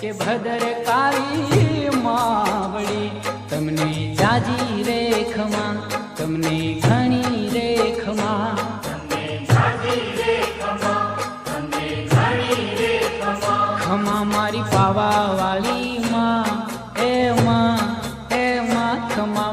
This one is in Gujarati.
કે ભદર કાળી માવડી તમને જાજી રેખમાં તમને ઘણી રેખમાં ખમા મારી પાવા વાળી માં એ માં ખમા